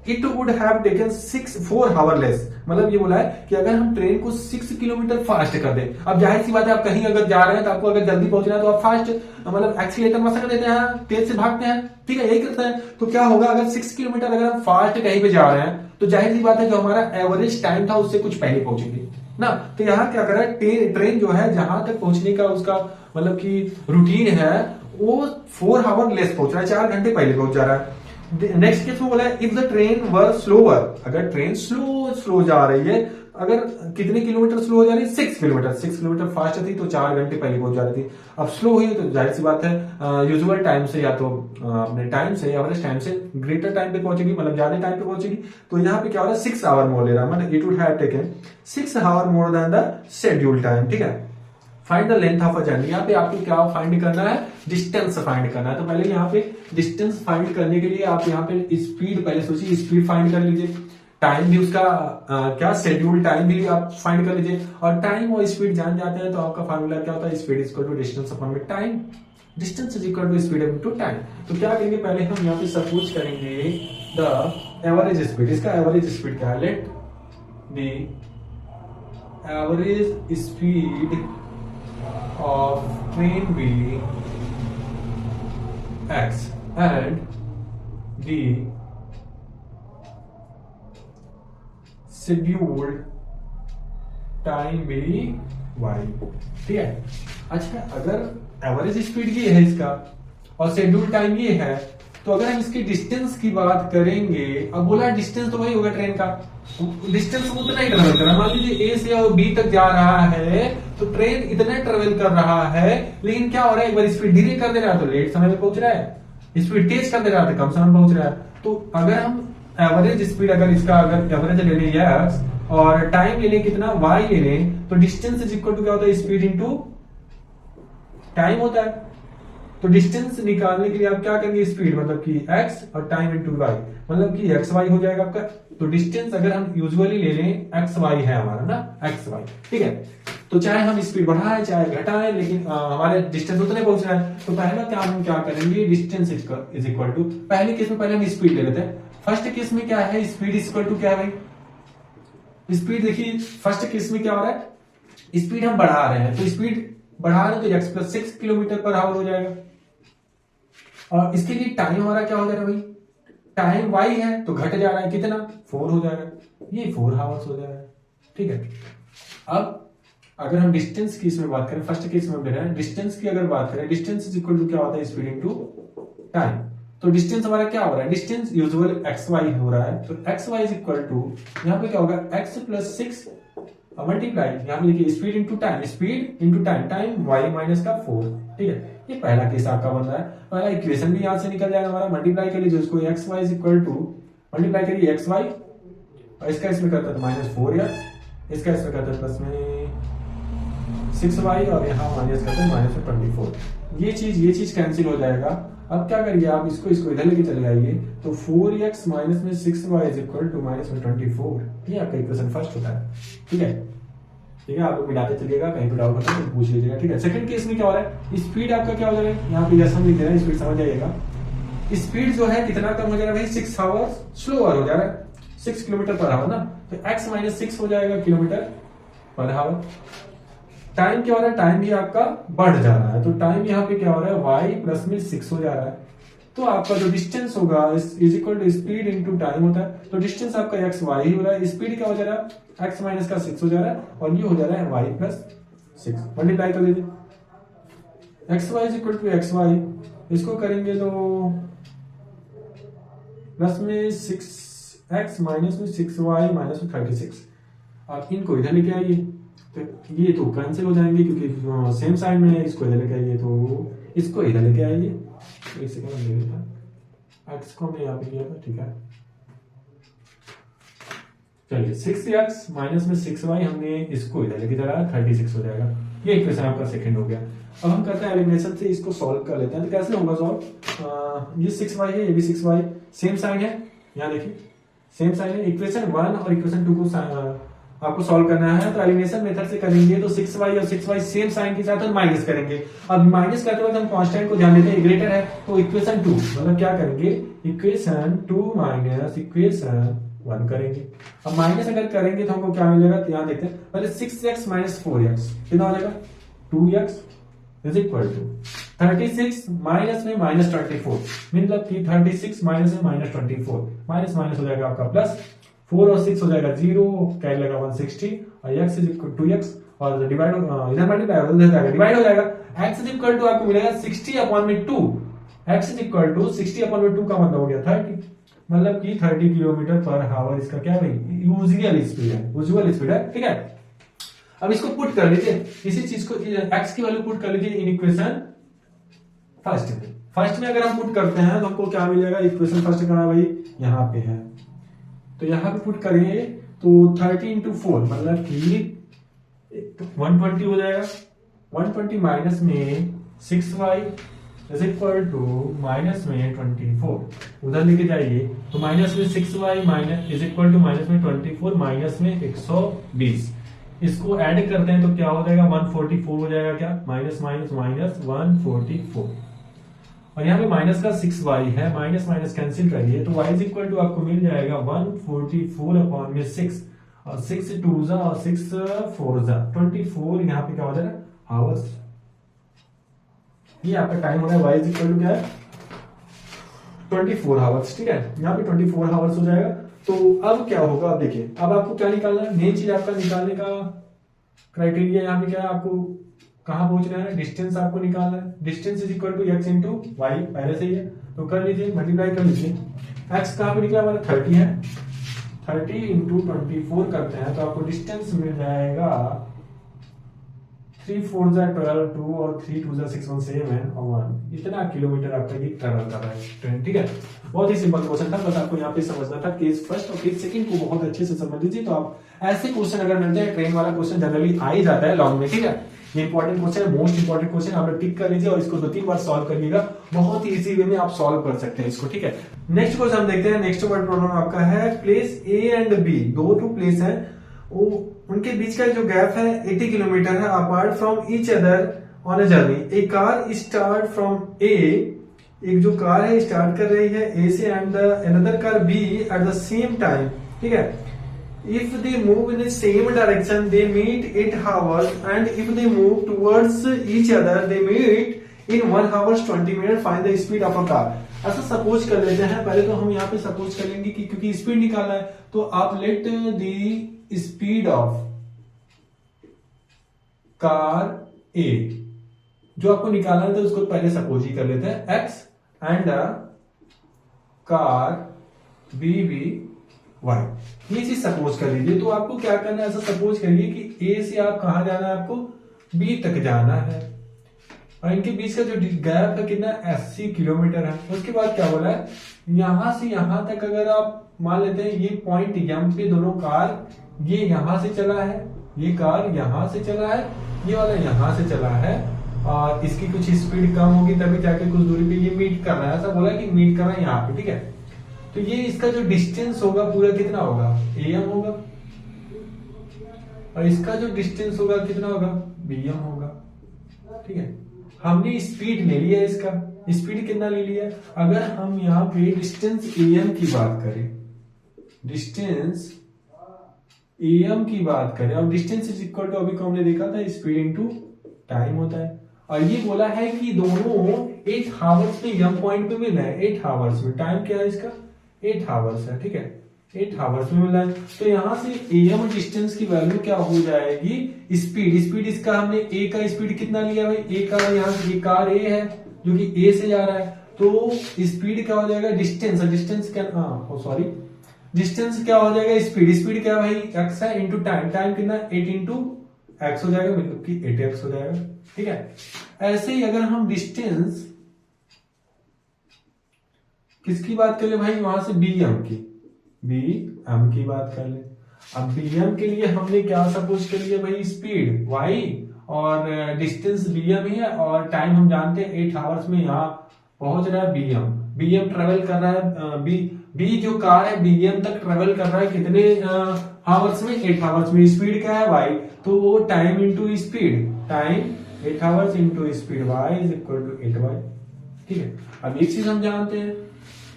it would have taken 4 our less. मतलब ये बोला है कि अगर हम ट्रेन को 6 किलोमीटर फास्ट कर दें, अब जाहिर सी बात है आप कहीं अगर जा रहे हैं तो आपको अगर जल्दी पहुंचना है तो आप फास्ट मतलब एक्सीलेटर मसा कर देते हैं, तेज से भागते हैं, ठीक है, यही करते हैं। तो क्या होगा अगर 6 किलोमीटर अगर हम फास्ट कहीं पे जा रहे हैं तो जाहिर सी बात है जो हमारा एवरेज टाइम था उससे कुछ पहले पहुंचेंगे ना। तो यहाँ क्या कर रहा है, ट्रेन जो है जहां तक पहुंचने का उसका मतलब की रूटीन है वो 4 आवर लेस पहुंच रहा है, 4 घंटे पहले पहुंच जा रहा है। नेक्स्ट केस में बोला है if the train were slower, अगर ट्रेन स्लो जा रही है, अगर कितने किलोमीटर स्लो हो जा रही है, 6 किलोमीटर, 6 किलोमीटर फास्ट थी तो 4 घंटे पहले पहुंच जा रही थी। अब स्लो हुई तो जाहिर सी बात है यूजुअल टाइम से या तो अपने टाइम से एवरेज टाइम से ग्रेटर टाइम पे पहुंचेगी, मतलब ज्यादा टाइम पे पहुंचेगी। तो यहाँ पे क्या हो रहा है 6 आवर मोर ले रहा है, मतलब it would have taken 6 hour more than the schedule time, ठीक है। Find the length of a journey, यहाँ पे आपको क्या फाइंड करना है, डिस्टेंस फाइंड करना है। तो पहले यहाँ पे डिस्टेंस फाइंड करने के लिए आप यहाँ पे स्पीड पहले सोचिए, स्पीड फाइंड कर लीजिए, टाइम भी उसका क्या शेड्यूल टाइम भी आप फाइंड कर लीजिए, और टाइम और स्पीड जान जाते हैं तो आपका फार्मूला क्या होता है, speed is equal to distance upon में time, distance is equal to speed into time. तो क्या करेंगे, पहले हम यहाँ पे सपोज करेंगे द एवरेज स्पीड, इसका एवरेज स्पीड क्या है, let the average speed of train be x and the scheduled time be y, ठीक है। अच्छा अगर एवरेज स्पीड ये है इसका और शेड्यूल टाइम ये है, तो अगर हम इसकी डिस्टेंस की बात करेंगे, अब बोला डिस्टेंस तो वही होगा ट्रेन का, डिस्टेंस उतना ही ट्रेवल कर रहा है। मान लीजिए ए से बी तक जा रहा है तो ट्रेन इतना ट्रेवल कर रहा है, लेकिन क्या हो रहा है, एक बार स्पीड धीरे कर दे रहा है तो लेट समय में पहुंच रहा है, स्पीड तेज कर दे रहा है तो कम समय में पहुंच रहा है। तो अगर हम एवरेज स्पीड अगर इसका अगर एवरेज ले लें एक्स और टाइम ले लें कितना वाई ले लें, तो डिस्टेंस इज इक्वल टू क्या होता है, स्पीड इंटू टाइम होता है। तो डिस्टेंस निकालने के लिए आप क्या करेंगे, स्पीड मतलब कि x और टाइम इंटू वाई, मतलब कि एक्स वाई हो जाएगा आपका। तो डिस्टेंस अगर हम यूजुअली ले लें एक्स वाई है हमारा ना, एक्स वाई, ठीक है। तो चाहे हम स्पीड बढ़ाएं चाहे घटाएं, लेकिन हमारे डिस्टेंस उतने पहुंच रहा है। तो पहला क्या हम क्या करेंगे, डिस्टेंस इज इक्वल टू, पहले केस में पहले हम स्पीड ले लेते हैं। फर्स्ट केस में क्या है, स्पीड इज इक्वल टू क्या है भाई, स्पीड देखिए फर्स्ट केस में क्या हो रहा है, स्पीड हम बढ़ा रहे हैं, तो स्पीड बढ़ा रहे हैं तो x plus 6 kilometre per our हो जाएगा। और इसके लिए टाइम हमारा क्या हो जा रहा है भाई, टाइम वाई है तो घट जा रहा है, कितना 4 हो जाएगा, ये 4 आवर्स हो जा रहा है, ठीक है। अब अगर हम डिस्टेंस की इसमें बात करें, फर्स्ट केस में हम ले रहे हैं डिस्टेंस की अगर बात करें, डिस्टेंस इज इक्वल टू क्या होता है, स्पीड इनटू टाइम। तो डिस्टेंस हमारा क्या हो रहा है, डिस्टेंस यूजुअल एक्स वाई हो रहा है, तो x y is equal to यहाँ पे क्या होगा, एक्स प्लस 6 मल्टीप्लाई यहाँ पे लिखिए speed into time, speed into time, time y minus का 4, ठीक है। ये पहला केस आपका बन रहा है, पहला इक्वेशन भी यहां से निकल जाएगा हमारा, मल्टीप्लाई कर लीजिए उसको, x y is equal to multiply करिए एक्स वाई और इसका इसमें करता है माइनस 4x, इसका इसमें करता है प्लस में 6y और यहाँ माइनस करते हैं माइनस में 24। ये चीज कैंसिल हो जाएगा। अब क्या करिए आप इसको इधर लेके चले आइए, तो 4x माइनस में 6y is equal to minus में 24, ये आपका इक्वेशन फर्स्ट होता है, ठीक है। ठीक है, आप लोग मिलाते चलिएगा, कहीं पे डाउट होता है तो पूछ लीजिएगा, ठीक है। सेकंड केस में क्या हो रहा है, स्पीड आपका क्या हो जाएगा, यहाँ पे जैसा हम लिख रहे हैं स्पीड समझ जाइएगा, स्पीड जो है कितना कम हो जा रहा है भाई, 6 आवर्स स्लोअर हो जा रहा है, 6 किलोमीटर पर आवर ना, तो x माइनस 6 हो जाएगा किलोमीटर पर आवर। टाइम क्या हो रहा है, टाइम भी आपका बढ़ जा रहा है, तो टाइम यहाँ पे क्या हो रहा है, y प्लस में 6 हो जा रहा है। तो आपका जो डिस्टेंस होगा is equal to speed into time होता है, तो डिस्टेंस आपका एक्स वाई हो रहा है, स्पीड क्या हो जा रहा है, एक्स माइनस का 6 हो जा रहा है, और ये हो जा रहा है वाई प्लस 6, मल्टीप्लाई कर लीजिए, x y is equal to x y, इसको करेंगे तो प्लस में 6x माइनस में 6y माइनस में 36। आप इनको इधर लेके आइए तो ये तो कैंसिल हो जाएंगे क्योंकि सेम साइड में है, इसको इधर लेके आइए तो इसको इधर लेके आइए, एक सेकंड ले लेता, एक्स को हमने यहाँ पे किया था, ठीक है। चलिए 6x माइनस में 6y हमने इसको इधर लेके चला, 36 हो जाएगा, ये इक्वेशन आपका सेकंड हो गया। अब हम करते हैं एलिमिनेशन से इसको सॉल्व कर लेते हैं, तो कैसे होगा सॉल्व, ये 6y है, ये भी 6y, सेम साइन है, यहाँ देखिए सेम साइन है, इक्वेशन 1 और इक्वेशन 2 को आपको सॉल्व करना है तो एलिमिनेशन मेथड से करेंगे तो 6y और 6y सेम साइन के साथ हम माइनस करेंगे। अब माइनस करते वक्त हम कांस्टेंट को ध्यान देते हैं, ग्रेटर है तो इक्वेशन 2 मतलब क्या करेंगे, इक्वेशन 2 माइनस इक्वेशन 1 करेंगे। अब माइनस अगर करेंगे तो हमको क्या मिलेगा, ध्यान देते हैं पहले 6x माइनस 4x कितना हो जाएगा 2x is equal to 36 minus में माइनस 24 मतलब कि 36 माइनस में माइनस 24 माइनस माइनस हो जाएगा आपका प्लस 4 और 6 हो जाएगा 0 क्या लगा 160 और x is equal to 2x और डिवाइड इधर मल्टीप्लाई हो जाएगा डिवाइड हो जाएगा x इज इक्वल टू आपको मिलेगा 60 अपॉन में 2 x is equal to 60 upon में 2 का मतलब हो गया 30 मतलब कि 30 किलोमीटर पर आवर इसका क्या भाई यूजुअल स्पीड है, यूजुअल स्पीड है। ठीक है, अब इसको पुट कर लीजिए, इसी चीज को x की वैल्यू पुट कर लीजिए इन इक्वेशन फर्स्ट में अगर हम पुट करते हैं तो हमको क्या मिलेगा, इक्वेशन फर्स्ट कहां भाई यहाँ पे है तो यहाँ पे पुट करेंगे तो 30 इंटू 4 मतलब कि 120 हो जाएगा। 120 माइनस में 6y is equal to minus में 24 उधर लेके जाइए तो माइनस में 6y minus is equal to minus में 24 माइनस में 120 इसको ऐड करते हैं तो क्या हो जाएगा 144 हो जाएगा, क्या माइनस माइनस माइनस 144 और यहाँ पे माइनस का 6y है, माइनस माइनस कैंसिल करिए तो y इज इक्वल टू आपको मिल जाएगा 144 अपॉन में 6 और 6 2 जा और 6 4 जा 24 यहाँ पे क्या हो जाएगा आवर्स, ये आपका टाइम हो रहा है y इज इक्वल टू क्या है 24 आवर्स। ठीक है, यहाँ पे 24 आवर्स हो जाएगा। तो अब क्या होगा, अब देखिए अब आपको क्या निकालना है, मेन चीज आपका निकालने का क्राइटेरिया यहाँ पे क्या है, आपको कहां पहुंचना है, डिस्टेंस आपको निकालना है। Distance is equal to x into y पहले से ही है तो कर लीजिए मल्टीप्लाई कर लीजिए। x कहां पे निकला हमारा 30 है, 30 इंटू 24 करते हैं तो आपको डिस्टेंस मिल जाएगा 3 4 जा 12 2 और 3 2 जा 6 1 7 और 1 इतना किलोमीटर आपका ये ट्रेवल कर रहा है ट्रेन। ठीक है, बहुत ही सिंपल क्वेश्चन था, बस आपको यहाँ पे समझना था केस फर्स्ट और केस सेकंड को बहुत अच्छे से समझ लीजिए तो आप ऐसे क्वेश्चन अगर मिलते हैं, ट्रेन वाला क्वेश्चन जनरली आ ही जाता है लॉन्ग में। ठीक है, ये इंपॉर्टेंट क्वेश्चन है, मोस्ट इंपॉर्टेंट क्वेश्चन, आप लोग टिक कर लीजिए और इसको 2-3 बार सॉल्व करिएगा, बहुत ही इजी वे में आप सॉल्व कर सकते हैं इसको। ठीक है, नेक्स्ट क्वेश्चन हम देखते हैं। नेक्स्ट वर्ड प्रॉब्लम आपका है प्लेस ए एंड बी, दो प्लेस है, उनके बीच का जो गैप है 80 किलोमीटर है apart from each other on a journey. A car start from A, एक जो कार है स्टार्ट कर रही है ए से and another car B at the same time. ठीक है, if they move in the same direction they meet 8 hours and if they move towards each other they meet in 1 hours 20 minutes, find the speed of a car। ऐसा suppose कर लेते हैं, पहले तो हम यहाँ पे सपोज कर लेंगे कि क्योंकि स्पीड निकालना है तो आप let the speed of car A जो आपको निकालना है तो उसको पहले सपोज ही कर लेते हैं x and car B be y, ये चीज सपोज कर लीजिए। तो आपको क्या करना है, ऐसा सपोज करिए कि ए से आप कहां जाना है, आपको बी तक जाना है और इनके बीच का जो गैप है कितना 80 किलोमीटर है। उसके बाद क्या बोला है, यहां से यहां तक अगर आप मान लेते हैं ये पॉइंट यम पे दोनों कार, ये यहां से चला है, ये कार यहां से चला है, ये वाला यहां से चला है और इसकी कुछ स्पीड कम होगी तभी जाके कुछ दूरी पे ये मीट कर रहा है। ऐसा बोला कि मीट कर रहा है यहाँ पे। ठीक है, तो ये इसका जो डिस्टेंस होगा पूरा कितना होगा am होगा और इसका जो डिस्टेंस होगा कितना होगा bm होगा। ठीक है, हमने स्पीड ले लिया, इसका स्पीड कितना ले लिया, अगर हम यहाँ पे डिस्टेंस am की बात करें, डिस्टेंस am की बात करें और डिस्टेंस इज इक्वल टू अभी को हमने देखा था स्पीड इनटू टाइम होता है और ये बोला है कि दोनों 8 आवर्स में यम पॉइंट पे मिल रहा है। 8 आवर्स में टाइम क्या है इसका 8 आवर्स है। ठीक है, 8 आवर्स में मिला है तो यहां से एम डिस्टेंस की वैल्यू क्या हो जाएगी, स्पीड इसका हमने ए का स्पीड कितना लिया भाई, ए का यहाँ से कार ए है जो कि ए से जा रहा है तो स्पीड क्या हो जाएगा, डिस्टेंस क्या सॉरी डिस्टेंस क्या हो जाएगा, स्पीड क्या भाई एक्स है इंटू टाइम कितना 8 इंटू एक्स हो जाएगा मतलब कि 8x हो जाएगा। ठीक है, ऐसे ही अगर हम डिस्टेंस किसकी बात कर ले भाई, वहां से bm की बात कर ले। अब bm के लिए हमने क्या सपोज कर लिया भाई, स्पीड y और डिस्टेंस bm ही है और टाइम हम जानते हैं 8 आवर्स में यहाँ पहुंच रहा है bm ट्रेवल कर रहा है बी जो कार है बीएम तक ट्रेवल कर रहा है कितने हावर्स में, 8 हावर्स में। स्पीड क्या है वाई, तो वो time into speed, time 8 hours into speed, y is equal to 8y। ठीक है, अब एक चीज हम जानते हैं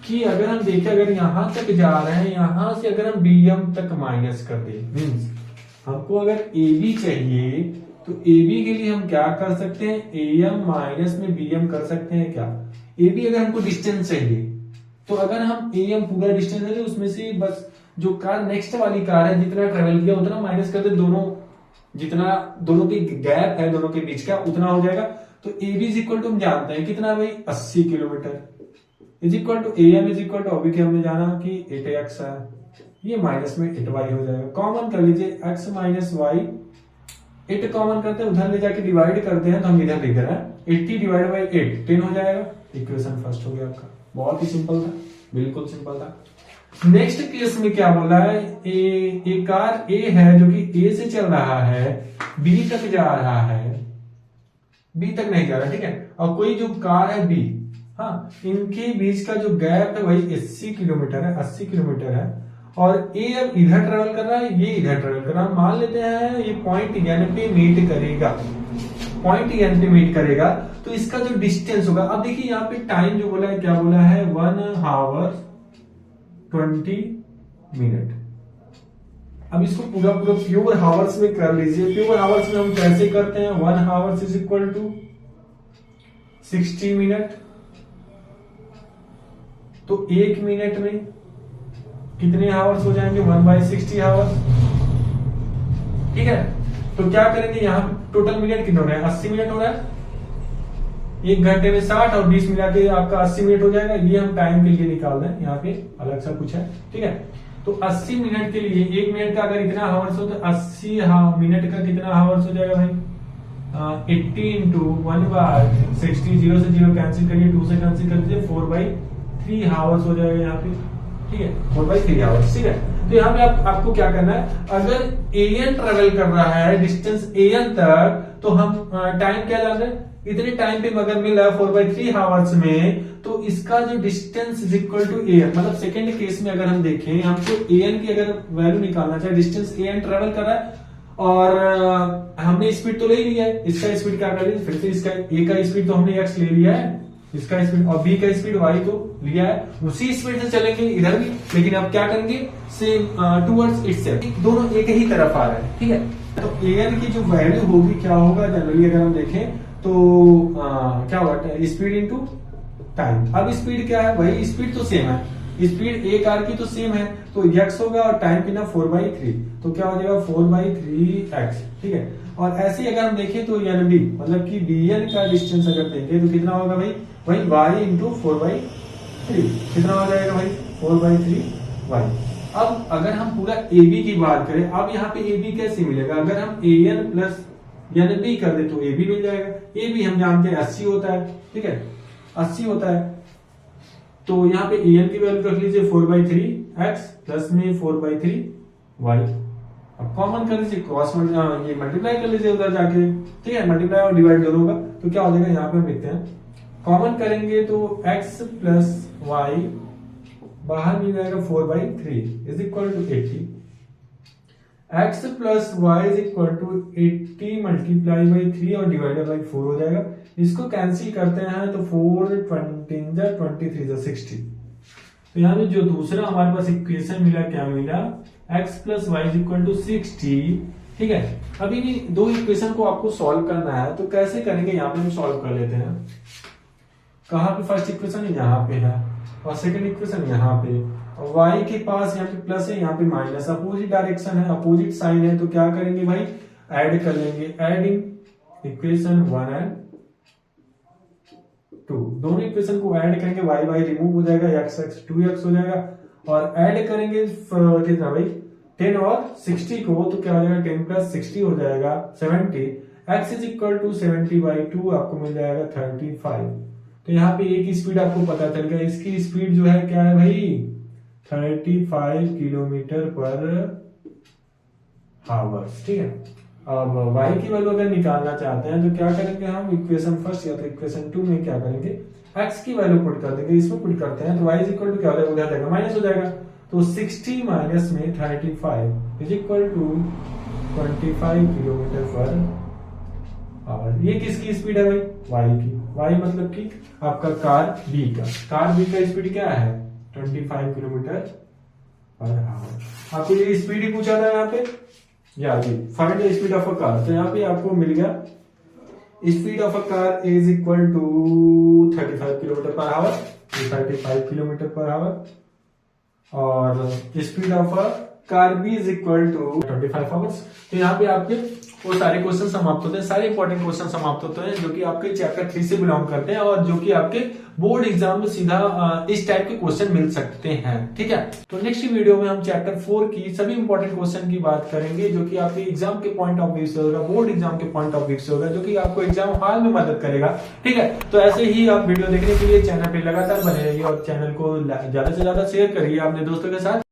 कि अगर हम देखें, अगर यहां तक जा रहे हैं, यहां से अगर हम बीएम तक माइनस कर दे, मीन्स हमको अगर ए बी चाहिए, तो ए बी के लिए हम क्या कर सकते हैं, ए एम माइनस में बी एम कर सकते हैं क्या। ए बी अगर हमको डिस्टेंस चाहिए, तो अगर हम ए एम पूरा डिस्टेंस है, उसमें से बस जो कार नेक्स्ट वाली कार है जितना ट्रेवल किया उतना माइनस कर दे, दोनों जितना दोनों की गैप है दोनों के बीच का उतना हो जाएगा। तो A B is equal to हम जानते हैं कितना भाई 80 kilometre, is equal to A M is equal to, अभी हमने जाना कि 8x है, ये माइनस में 8y हो जाएगा। कॉमन कर लीजिए x माइनस वाई, 8 कॉमन करते हैं, उधर ले जाके डिवाइड करते हैं, तो हम इधर लिख रहे हैं 80 डिवाइड बाई 8, 10 हो जाएगा। इक्वेशन फर्स्ट हो गया आपका, बहुत ही सिंपल था, बिल्कुल सिंपल था। नेक्स्ट केस में क्या बोला है, ए कार ए है जो कि ए से चल रहा है, बी तक जा रहा है, बी तक नहीं जा रहा, ठीक है, और कोई जो कार है बी, हाँ, इनके बीच का जो गैप है वही 80 किलोमीटर है, 80 किलोमीटर है, और ए अब इधर ट्रेवल कर रहा है, ये इधर ट्रेवल कर रहा है। मान लेते हैं ये पॉइंट एन पे मीट करेगा, पॉइंट एन पे मीट करेगा, तो इसका जो डिस्टेंस होगा, अब देखिए यहाँ पे टाइम जो बोला है, क्या बोला है, 1 आवर 20 मिनट। अब इसको पूरा पूरा प्योर हावर्स में कर लीजिए। प्योर हावर्स में हम कैसे करते हैं, 1 hours is equal to 60 minute, तो 1 मिनट में कितने हावर्स हो जाएंगे, 1/60 हावर्स। ठीक है, तो क्या करेंगे, यहाँ टोटल मिनट कितने हो रहे हैं, 80 मिनट हो रहा है, 1 घंटे में 60 और 20 मिला के आपका 80 मिनट हो जाएगा। ये हम टाइम के लिए निकाल रहे हैं, यहाँ पे अलग सा कुछ है, ठीक है। तो 80 मिनट के लिए 1 मिनट का अगर इतना हावर्स हो, तो 80 मिनट का कितना हावर्स हो जाएगा भाई, 80 इंटू 1/60, 0 से 0 कैंसिल करिए, 2 से कैंसिल कर दीजिए, 4/3 हावर्स हो जाएगा यहाँ पे, ठीक है, 4/3 हावर्स, ठीक है। तो यहाँ पे आपको क्या करना है, अगर एन ट्रेवल कर रहा है डिस्टेंस एन तक, तो हम टाइम क्या जान रहे हैं, इतने टाइम पे अगर मिल रहा है 4/3 हावर्स में, तो इसका जो distance is equal to n, मतलब सेकंड केस में अगर हम देखें, हमको एन की अगर वैल्यू निकालना चाहिए, डिस्टेंस एन ट्रेवल कर रहा है, और हमने स्पीड तो ले लिया है, इसका स्पीड क्या कर लीजिए, फिर से इसका ए का स्पीड तो हमने एक्स ले लिया है, इसका स्पीड, और बी का स्पीड वाई तो लिया है, उसी स्पीड से चलेंगे इधर भी, लेकिन अब क्या करेंगे, सेम टूवर्ड्स इटसेल्फ, दोनों एक ही तरफ आ रहा है, ठीक है। तो एन की जो वैल्यू होगी क्या होगा, जनरली अगर हम देखें तो क्या होगा, स्पीड इंटू टाइम। अब स्पीड क्या है, वही स्पीड तो सेम है, स्पीड ए कार की तो सेम है, तो x होगा और टाइम कितना 4/3, तो क्या हो जाएगा 4/3x, ठीक है। और ऐसे ही अगर हम देखें तो एन बी, मतलब कि बी एन का डिस्टेंस अगर देंगे तो कितना होगा भाई, वही y इंटू 4/3, कितना हो जाएगा भाई 4/3y। अब अगर हम पूरा ए बी की बात करें, अब यहाँ पे ए बी कैसे मिलेगा, अगर हम A N plus N B कर दे तो ए बी मिल जाएगा। ए बी हम जानते हैं 80 होता है, ठीक है, 80 होता है, तो यहाँ पे एन की वैल्यू रख लीजिए 4/3x प्लस में 4/3y। अब कॉमन कर लीजिए, क्रॉस ये मल्टीप्लाई कर लीजिए उधर जाके, ठीक है, मल्टीप्लाई और डिवाइड दोनों का, तो क्या हो जाएगा, यहाँ पे हम लिखते हैं, कॉमन करेंगे तो x प्लस y बाहर मिल जाएगा 4/3 is equal to 80, x plus Y is equal to 80 multiply by 3 और डिवाइडेड बाई 4 हो जाएगा। इसको कैंसिल करते हैं तो 4 20 जा 23 जा 60। तो यहाँ पे जो दूसरा हमारे पास इक्वेशन मिला, क्या मिला, x plus Y is equal to 60, ठीक है। अभी भी दो इक्वेशन को आपको सॉल्व करना है, तो कैसे करेंगे, यहाँ पे हम सॉल्व कर लेते हैं। कहाँ पे फर्स्ट इक्वेशन यहाँ पे है और सेकंड इक्वेशन यहाँ पे, y के पास यहाँ पे प्लस है, यहाँ पे माइनस, अपोजिट डायरेक्शन है, अपोजिट साइन है, तो क्या करेंगे भाई, ऐड कर लेंगे, एडिंग इक्वेशन 1 एंड 2, दोनों इक्वेशन को ऐड करेंगे, y रिमूव हो जाएगा, x 2x हो जाएगा, और ऐड करेंगे कितना भाई 10 और 60 को, तो क्या हो जाएगा 10 प्लस 60 हो जाएगा 70, x इज इक्वल टू 70/2 आपको मिल जाएगा 35। तो यहाँ पे एक स्पीड आपको पता चल गया, इसकी स्पीड जो है क्या है भाई 35 किलोमीटर पर हावर्स, ठीक है। अब y की वैल्यू अगर निकालना चाहते हैं तो क्या करेंगे हम, इक्वेशन फर्स्ट या तो इक्वेशन 2 में क्या करेंगे, x की वैल्यू पुट कर देंगे, इसमें पुट करते हैं तो y इज इक्वल टू क्या हो जाएगा, उधर जाएगा माइनस हो जाएगा, तो 60 माइनस में 35 is equal to 25 kilometre per hour. ये किसकी स्पीड है भाई, y की। y मतलब कि आपका कार B का स्पीड क्या है 25 किलोमीटर पर आवर। आपको ये स्पीड ही पूछा था यहाँ पे, या जी find the speed of a car, तो यहाँ पे आपको मिल गया speed of a car is equal to 35 kilometre per hour, 35 kilometre per hour, और speed of a car B is equal to 25 hours. तो यहाँ पे आपके वो सारे क्वेश्चन समाप्त होते हैं, सारे इंपॉर्टेंट क्वेश्चन समाप्त होते हैं जो कि आपके चैप्टर 3 से बिलोंग करते हैं और जो कि आपके बोर्ड एग्जाम में सीधा इस टाइप के क्वेश्चन मिल सकते हैं। ठीक है, तो नेक्स्ट वीडियो में हम चैप्टर 4 की सभी इंपॉर्टेंट क्वेश्चन की बात करेंगे जो कि आपके एग्जाम के पॉइंट ऑफ व्यू से होगा, बोर्ड एग्जाम के पॉइंट ऑफ व्यू से होगा, जो कि आपको एग्जाम हॉल में मदद करेगा। ठीक है, तो ऐसे ही आप वीडियो देखने के लिए चैनल पे लगातार बने रहिए और चैनल को ज्यादा से ज्यादा शेयर करिए अपने दोस्तों के साथ।